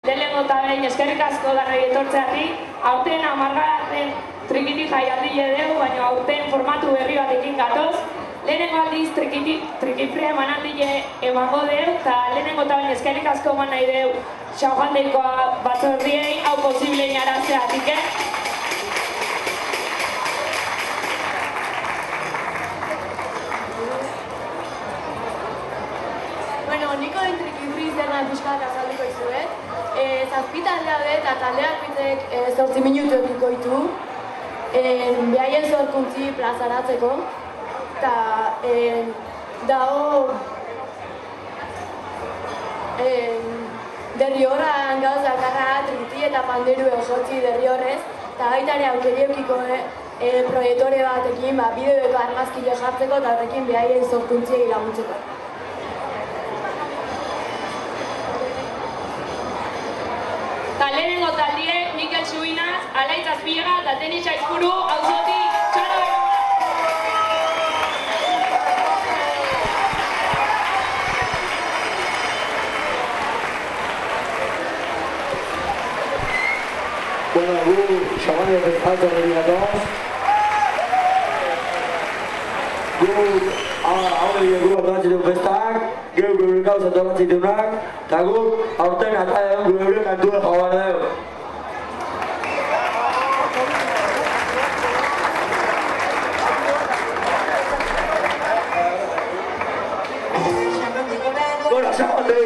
Lehenengo eta behin eskerrik asko danoi etortzeatik, aurten 10. trikiti jaialdi dugu, baina aurten formatu berri batekin gatoz. Lehenengo aldiz trikifria emanaldi emango dugu, eta lehenengo eta behin eskerrik asko eman nahi dugu San Juan de Irkoa batzordiei hau posible inarazteatik. Niko den trikifri zer den pixkat azalduko izuet. 7 talde daude eta taldeak bitek 8 minutu edukiko ditu. Behaien zorkuntzi plazaratzeko. Eta dago derrioran gauza karra trikiti eta panderu egotzi derriorrez. Eta baita ere aukeri eukiko proiektore batekin bideoeko argazkile jartzeko eta horrekin behaien zorkuntziei laguntzeko. Lehenengo taldie, Mikel Subinaz, Alaitz Azpiega eta Denis Aizpuru, auzotik, txalo bero! Bueno, gu, xamani bezaltu hori gatoz. Gu, hau gu ordatzen duen festak, gure gauza toratzen duenak, eta gu, aurten eta gure kantua joan dugu. Gora, xamani,